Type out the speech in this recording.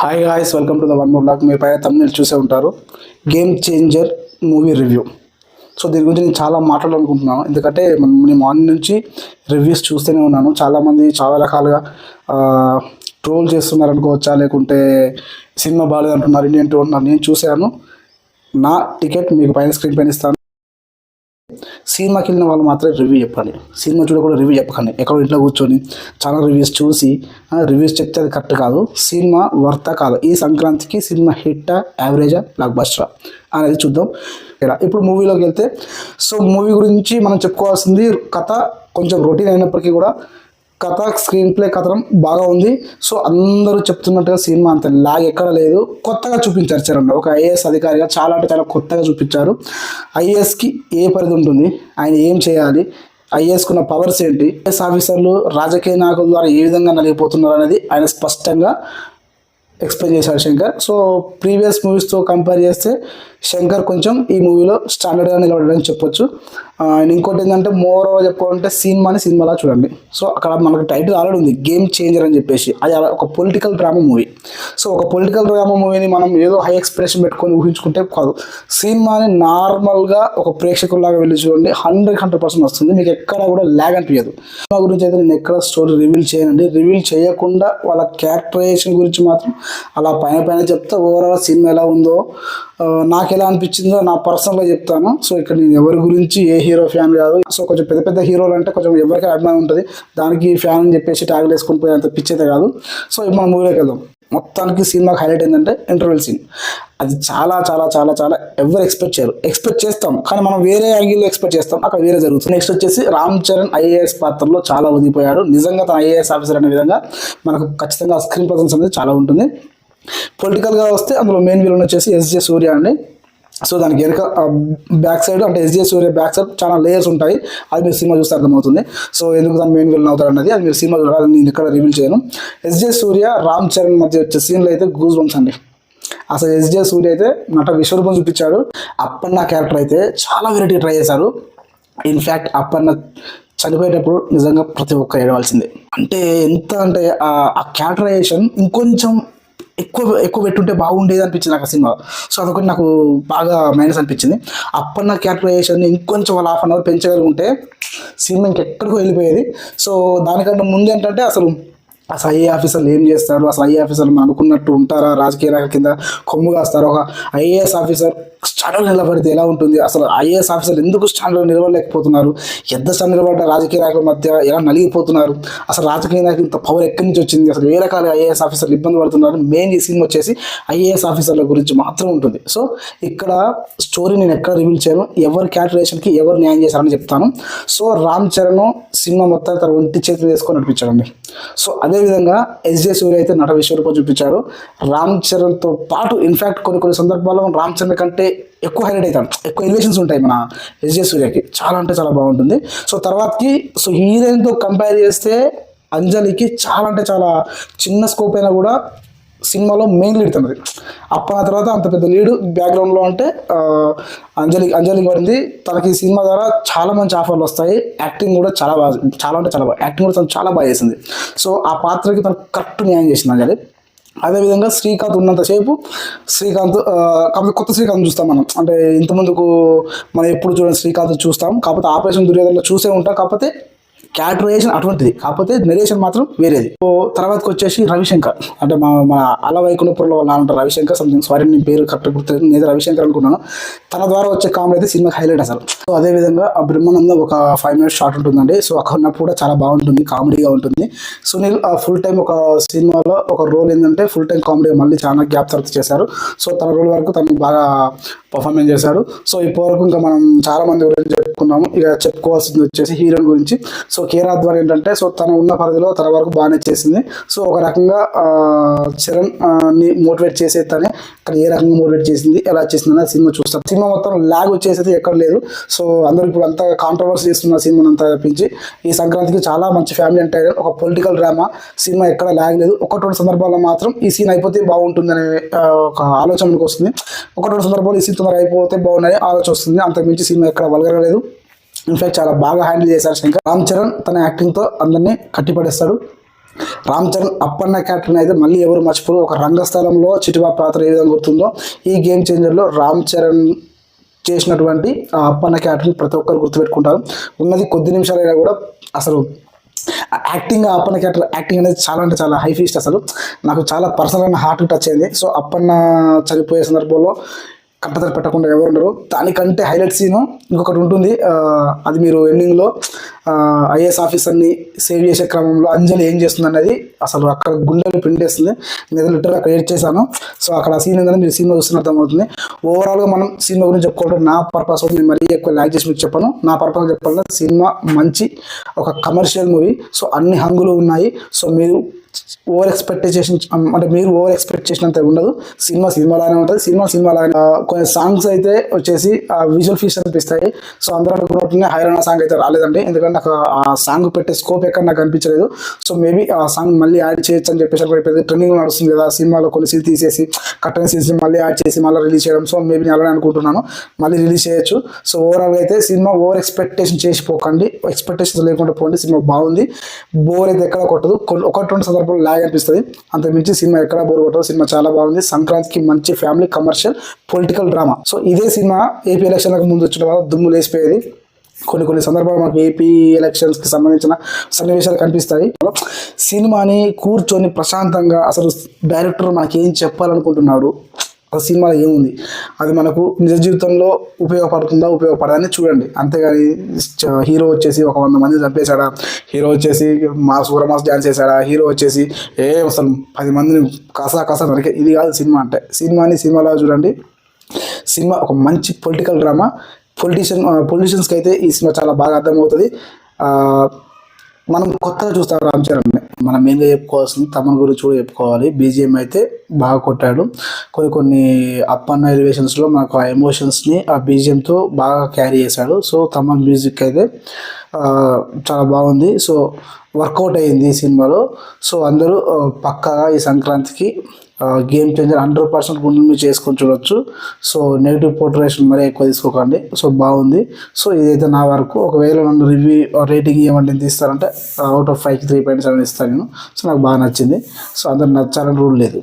Hi guys, welcome to the one more blog. మీరు పైన తమిళ చూసే ఉంటారు, game changer movie review. So దీని గురించి నేను చాలా మాట్లాడాలనుకుంటున్నాను, ఎందుకంటే నేను మార్నింగ్ నుంచి రివ్యూస్ చూస్తూనే ఉన్నాను. చాలామంది చాలా రకాలుగా ట్రోల్ చేస్తున్నారు అనుకోవచ్చా, లేకుంటే సినిమా బాగాలేదు అంటున్నారు, ఇండియన్ టూ అంటున్నారు. నేను చూశాను, నా టికెట్ మీకు పైన స్క్రీన్ పైన ఇస్తాను. సినిమాకి వెళ్ళిన వాళ్ళు మాత్రమే రివ్యూ చెప్పండి, సినిమా చూడకుండా రివ్యూ చెప్పకండి. ఎక్కడో ఇంట్లో కూర్చొని చాలా రివ్యూస్ చూసి రివ్యూస్ చెప్తే అది కరెక్ట్ కాదు. సినిమా వర్తా కాదు, ఈ సంక్రాంతికి సినిమా హిట్టా, యావరేజా, బ్లాక్ బస్టరా అనేది చూద్దాం. ఇప్పుడు మూవీలోకి వెళ్తే, సో మూవీ గురించి మనం చెప్పుకోవాల్సింది, కథ కొంచెం రొటీన్ అయినప్పటికీ కూడా కథ, స్క్రీన్ ప్లే కథనం బాగా ఉంది. సో అందరూ చెప్తున్నట్టుగా సినిమా అంత లాగ్ ఎక్కడ లేదు. కొత్తగా చూపించారు చరణ్ ఒక ఐఏఎస్ అధికారిగా, చాలా అంటే చాలా కొత్తగా చూపించారు. ఐఏఎస్కి ఏ పరిధి ఉంటుంది, ఆయన ఏం చేయాలి, ఐఏఎస్కున్న పవర్స్ ఏంటి, ఐఏఎస్ ఆఫీసర్లు రాజకీయ నాయకుల ద్వారా ఏ విధంగా నలిగిపోతున్నారు అనేది ఆయన స్పష్టంగా ఎక్స్ప్లెయిన్ చేశాడు శంకర్. సో ప్రీవియస్ మూవీస్తో కంపేర్ చేస్తే శంకర్ కొంచెం ఈ మూవీలో స్టాండర్డ్గా నిలబడని చెప్పొచ్చు. అండ్ ఇంకోటి ఏంటంటే, మోర్ ఓవర్ చెప్పుకోవాలంటే సినిమాలా చూడండి. సో అక్కడ మనకు టైటిల్ ఆల్రెడీ ఉంది, గేమ్ చేంజర్ అని చెప్పేసి. అది ఒక పొలిటికల్ డ్రామా మూవీ. సో ఒక పొలిటికల్ డ్రామా మూవీని మనం ఏదో హై ఎక్స్ప్రెషన్ పెట్టుకొని ఊహించుకుంటే కాదు. సినిమాని నార్మల్గా ఒక ప్రేక్షకుల్లాగా వెళ్ళి చూడండి, 100% వస్తుంది. మీకు ఎక్కడ కూడా ల్యాగ్ అనిపించదు. సినిమా గురించి అయితే నేను ఎక్కడ స్టోరీ రివీల్ చేయనండి. రివీల్ చేయకుండా వాళ్ళ క్యారెక్టరైజేషన్ గురించి మాత్రం అలా పైన చెప్తే, ఓవరాల్ సినిమా ఎలా ఉందో, నాకు ఎలా అనిపించిందో నా పర్సనల్గా చెప్తాను. సో ఇక్కడ నేను ఎవరి గురించి ఏ హీరో ఫ్యాన్ కాదు. సో కొంచెం పెద్ద హీరోలు అంటే కొంచెం ఎవరికి అభిమానం ఉంటుంది, దానికి ఫ్యాన్ అని చెప్పేసి ట్యాగ్లు వేసుకొని పోయి అంత పిచ్చి అయితే కాదు. సో ఇప్పుడు మనం మూవీలోకి వెళ్దాం. మొత్తానికి సినిమాకి హైలైట్ ఏంటంటే ఇంటర్వెల్ సీన్. అది చాలా చాలా చాలా చాలా ఎవరు ఎక్స్పెక్ట్ చేస్తాం, కానీ మనం వేరే యాంగిల్లో ఎక్స్పెక్ట్ చేస్తాం, అక్కడ వేరే జరుగుతుంది. నెక్స్ట్ వచ్చేసి రామ్ చరణ్ ఐఏఎస్ పాత్రలో చాలా ఒదిగిపోయాడు. నిజంగా తన ఐఏఎస్ ఆఫీసర్ అనే విధంగా మనకు ఖచ్చితంగా స్క్రీన్ ప్రజెన్స్ అనేది చాలా ఉంటుంది. పొలిటికల్గా వస్తే అందులో మెయిన్ విలన్ వచ్చేసి ఎస్జే సూర్య అండి. సో దానికి వెనక బ్యాక్ సైడ్ అంటే ఎస్జే సూర్య బ్యాక్ సైడ్ చాలా లేయర్స్ ఉంటాయి. అది మీరు సినిమా చూస్తే అర్థమవుతుంది. సో ఎందుకు దాని మెయిన్ విలన్ అవుతారు అన్నది అది మీరు సినిమా చూడాలని నేను ఇక్కడ రివీల్ చేయను. ఎస్జే సూర్య రామ్ చరణ్ మధ్య వచ్చే సీన్లు అయితే గూస్ బంప్స్ అండి. అసలు ఎస్జే సూర్య అయితే నట విశ్వరూపం చూపించాడు. అప్పన్న క్యారెక్టర్ అయితే చాలా వెరైటీ ట్రై చేశారు. ఇన్ఫ్యాక్ట్ అప్పన్న చనిపోయేటప్పుడు నిజంగా ప్రతి ఒక్క ఏడవలసిందే. అంటే ఎంత అంటే ఆ క్యారెక్టరైజేషన్ ఇంకొంచెం ఎక్కువ పెట్టుంటే బాగుండేది అనిపించింది నాకు ఆ సినిమా. సో అదొకటి నాకు బాగా మైనస్ అనిపించింది. అప్పన్న క్యారెక్టరైజేషన్ ఇంకొంచెం వాళ్ళు 1/2 అవర్ పెంచగలుగుంటే సినిమా ఇంకెక్కడికో వెళ్ళిపోయేది. సో దానికంటే ముందు ఏంటంటే, అసలు ఐఏ ఆఫీసర్లు ఏం చేస్తారు, అసలు ఐఏ ఆఫీసర్లు మనం అనుకున్నట్టు ఉంటారా, రాజకీయ నాయకుల కింద కొమ్ము కాస్తారు. ఒక ఐఏఎస్ ఆఫీసర్ స్టాండర్డ్ నిలబడితే ఎలా ఉంటుంది, అసలు ఐఏఎస్ ఆఫీసర్లు ఎందుకు స్టాండర్డ్ నిలబడలేకపోతున్నారు, ఎంత స్టాండ్ నిలబడ్డ రాజకీయ నాయకుల మధ్య ఎలా నలిగిపోతున్నారు, అసలు రాజకీయ నాయకులు ఇంత పవర్ ఎక్కడి నుంచి వచ్చింది, అసలు ఏ రకాల ఐఏఎస్ ఆఫీసర్లు ఇబ్బంది పడుతున్నారు. మెయిన్ ఈ సినిమా వచ్చేసి ఐఏఎస్ ఆఫీసర్ల గురించి మాత్రం ఉంటుంది. సో ఇక్కడ స్టోరీ నేను ఎక్కడ రివీల్ చేయను, ఎవరి క్యారెక్టరైజేషన్కి ఎవరు న్యాయం చేశారని చెప్తాను. సో రామ్ చరణ్ సినిమా మొత్తం తన ఒంటి చేతులు వేసుకొని నడిపించాడండి. సో అదేవిధంగా ఎస్జే సూర్య అయితే నట విశ్వరూపం చూపించాడు. రామ్ చరణ్తో పాటు ఇన్ఫ్యాక్ట్ కొన్ని సందర్భాల్లో రామ్ చరణ్ కంటే ఎక్కువ హైలైట్ అవుతాడు, ఎక్కువ ఎలివేషన్స్ ఉంటాయి మన ఎస్జే సూర్యకి. చాలా అంటే చాలా బాగుంటుంది. సో తర్వాతకి హీరోయిన్తో కంపేర్ చేస్తే అంజలికి చాలా అంటే చాలా చిన్న స్కోప్ అయినా కూడా సినిమాలో మెయిన్ లీడ్ తనది. అప్పన తర్వాత అంత పెద్ద లీడ్ బ్యాక్గ్రౌండ్లో అంటే అంజలికి పడింది. తనకి ఈ సినిమా ద్వారా చాలా మంచి ఆఫర్లు వస్తాయి. యాక్టింగ్ కూడా చాలా బాగా యాక్టింగ్ కూడా తను చాలా బాగా చేసింది. సో ఆ పాత్రకి తను కరెక్ట్ న్యాయం చేసింది అంజలి. అదేవిధంగా శ్రీకాంత్ ఉన్నంతసేపు కాకపోతే కొత్త శ్రీకాంత్ చూస్తాం మనం. అంటే ఇంతకుముందుకు మనం ఎప్పుడు చూడండి శ్రీకాంత్ చూస్తాం, కాకపోతే ఆపరేషన్ దుర్యోధనలో చూసే ఉంటాం. కాకపోతే క్యారెక్టరైజేషన్ అటువంటిది, కాకపోతే నెరేషన్ మాత్రం వేరేది. సో తర్వాతకి వచ్చేసి రవిశంకర్, అంటే మన అలవైకుంఠపురంలో వాళ్ళ అంటారు రవిశంకర్ సంథింగ్, సారీ నేను పేరు కరెక్ట్ గుర్తు, నేను రవిశంకర్ అనుకున్నాను. తన ద్వారా వచ్చే కామెడీ అయితే సినిమాకి హైలైట్ అసలు. సో అదేవిధంగా ఆ బ్రహ్మానందం ఒక 5 minutes షార్ట్ ఉంటుందండి. సో అక్కడ ఉన్నప్పుడు కూడా చాలా బాగుంటుంది, కామెడీగా ఉంటుంది. సునీల్ ఫుల్ టైం ఒక సినిమాలో ఒక రోల్ ఏంటంటే ఫుల్ టైం కామెడీ, మళ్ళీ చాలా గ్యాప్ తర్వాత చేశారు. సో తన రోల్ వరకు తను బాగా పర్ఫార్మెన్స్ చేశాడు. సో ఇప్పటివరకు ఇంకా మనం చాలా మంది గురించి చెప్పుకున్నాము. ఇక చెప్పుకోవాల్సింది వచ్చేసి హీరోయిన్ గురించి. సో కేర్ ఆద్వాని ఏంటంటే, సో తను ఉన్న పరిధిలో తన వరకు బాగానే చేసింది. సో ఒక రకంగా చరణ్ ని మోటివేట్ చేసే తనే, కానీ ఏ రకంగా మోటివేట్ చేసింది, ఎలా చేసింది అనేది సినిమా చూస్తాం. సినిమా మొత్తం ల్యాగ్ వచ్చేసి ఎక్కడ లేదు. సో అందరూ ఇప్పుడు అంతా కాంట్రవర్సీ చేస్తున్న సినిమాని అంతా తప్పించి ఈ సంక్రాంతికి చాలా మంచి ఫ్యామిలీ ఎంటర్టైనర్, ఒక పొలిటికల్ డ్రామా సినిమా, ఎక్కడ ల్యాగ్ లేదు. 1-2 సందర్భాల్లో మాత్రం ఈ సీన్ అయిపోతే బాగుంటుందనే ఒక ఆలోచన మనకు వస్తుంది. 1-2 సందర్భాలు ఈ సీన్ తొందరగా అయిపోతే బాగున్నాయి ఆలోచన వస్తుంది. అంతకుమించి సినిమా ఎక్కడ వల్గరలేదు. ఇన్ఫాక్ట్ చాలా బాగా హ్యాండిల్ చేశారు శంకర్. రామ్ చరణ్ తన యాక్టింగ్తో అందరినీ కట్టిపడేస్తాడు. రామ్ చరణ్ అప్పన్న క్యారెక్టర్ని అయితే మళ్ళీ ఎవరు మర్చిపోరు. ఒక రంగస్థలంలో చిటిబాబు పాత్ర ఏ విధంగా గుర్తుందో ఈ గేమ్ చేంజర్లో రామ్ చరణ్ చేసినటువంటి ఆ అప్పన్న క్యారెక్టర్ని ప్రతి ఒక్కరు గుర్తుపెట్టుకుంటారు. ఉన్నది కొద్ది నిమిషాలైనా కూడా అసలు యాక్టింగ్ అప్పన్న క్యారెక్టర్ యాక్టింగ్ అనేది చాలా అంటే చాలా హై ఫీస్ట్. అసలు నాకు చాలా పర్సనల్ అండ్ హార్ట్ టచ్ అయింది. సో అప్పన్న చనిపోయే సందర్భంలో కంటతడి పెట్టకుండా ఎవరు ఉండరు. దానికంటే హైలైట్ సీను ఇంకొకటి ఉంటుంది. అది మీరు ఎండింగ్లో ఐఏఎస్ ఆఫీసర్ని సేవ్ చేసే క్రమంలో అంజలి ఏం చేస్తుంది అనేది అసలు అక్కడ గుండెలు పిండేస్తుంది. నేను లిటరల్గా క్రియేట్ చేశాను. సో అక్కడ ఆ సీన్ ఏంటంటే మీరు సినిమా చూస్తున్న అర్థమవుతుంది. ఓవరాల్గా మనం సినిమా గురించి చెప్పుకుంటే నా పర్పస్ నేను మరీ ఎక్కువ ల్యాక్ చేసి మీకు చెప్పాను. నా పర్పస్ చెప్పాలంటే సినిమా మంచి ఒక కమర్షియల్ మూవీ. సో అన్ని హంగులు ఉన్నాయి. సో మీరు ఓవర్ ఎక్స్పెక్టేషన్ అంటే మీరు ఓవర్ ఎక్స్పెక్ట్ చేసినంత ఉండదు. సినిమాలానే ఉంటుంది. సినిమాలానే కొన్ని సాంగ్స్ అయితే వచ్చేసి విజువల్ ఫీచర్ అనిపిస్తాయి. సో అందరూ అనుకున్నట్టునే హైరానా సాంగ్ అయితే రాలేదండి. ఎందుకంటే నాకు ఆ సాంగ్ పెట్టే స్కోప్ ఎక్కడ నాకు అనిపించలేదు. సో మేబీ ఆ సాంగ్ మళ్ళీ యాడ్ చేయొచ్చు అని చెప్పేసి ట్రెండింగ్ నడుస్తుంది కదా సినిమాలో కొన్ని సీన్ తీసేసి కట్టని సీన్స్ మళ్ళీ యాడ్ చేసి మళ్ళీ రిలీజ్ చేయడం. సో మేబీ నేను అలానే అనుకుంటున్నాను మళ్ళీ రిలీజ్ చేయొచ్చు. సో ఓవరాల్గా అయితే సినిమా ఓవర్ ఎక్స్పెక్టేషన్ చేసిపోకండి. ఎక్స్పెక్టేషన్స్ లేకుండా పోండి. సినిమా బాగుంది. బోర్ అయితే ఎక్కడ కొట్టదు. ఒకటి రెండు సందర్భాలు లాగ్ అనిపిస్తుంది. అంతకుమించి సినిమా ఎక్కడ బోర్ కొట్టదు. సినిమా చాలా బాగుంది. సంక్రాంతికి మంచి family commercial political drama. So ఇదే సినిమా ఏపీ ఎలక్షన్లకు ముందు వచ్చిన వల్ల దుమ్ము లేసిపోయేది. కొన్ని సందర్భాలు మనకు ఏపీ ఎలక్షన్స్కి సంబంధించిన సన్నివేశాలు కనిపిస్తాయి. సినిమాని కూర్చొని ప్రశాంతంగా అసలు డైరెక్టర్ మనకి ఏం చెప్పాలనుకుంటున్నాడు, ఆ సినిమాలో ఏముంది, అది మనకు నిజ జీవితంలో ఉపయోగపడదని చూడండి. అంతేగాని హీరో వచ్చేసి 100 మంది చంపేశాడా, హీరో వచ్చేసి సూరమాస్ డ్యాన్స్ చేశాడా, హీరో వచ్చేసి అసలు 10 మందిని కాసా నరికే, ఇది కాదు సినిమా అంటే. సినిమాలో చూడండి. సినిమా ఒక మంచి పొలిటికల్ డ్రామా. పొలిటీషియన్స్కి అయితే ఈ సినిమా చాలా బాగా అర్థమవుతుంది. మనం కొత్తగా చూస్తాం రామ్ చరణ్ని. మనం మెయిన్గా చెప్పుకోవాల్సింది తమన్ గురించి కూడా చెప్పుకోవాలి. బీజిఎం అయితే బాగా కొట్టాడు. కొన్ని అప్ అండ్ ఎలివేషన్స్లో మనకు ఆ ఎమోషన్స్ని ఆ బీజిఎంతో బాగా క్యారీ చేశాడు. సో తమన్ మ్యూజిక్ అయితే చాలా బాగుంది. సో వర్కౌట్ అయ్యింది ఈ సినిమాలో. సో అందరూ పక్కాగా ఈ సంక్రాంతికి గేమ్ చేంజర్ 100% ముందు మీరు చేసుకొని చూడొచ్చు. సో నెగిటివ్ పోర్ట్రేషన్ మరీ ఎక్కువ తీసుకోకండి. సో బాగుంది. సో ఇదైతే నా వరకు. ఒకవేళ నన్ను రేటింగ్ ఇవ్వమంటే ఎంత ఇస్తారంటే అవుట్ ఆఫ్ 5కి 3.7 ఇస్తాను నేను. సో నాకు బాగా నచ్చింది. సో అందరు నచ్చాలని రూల్ లేదు.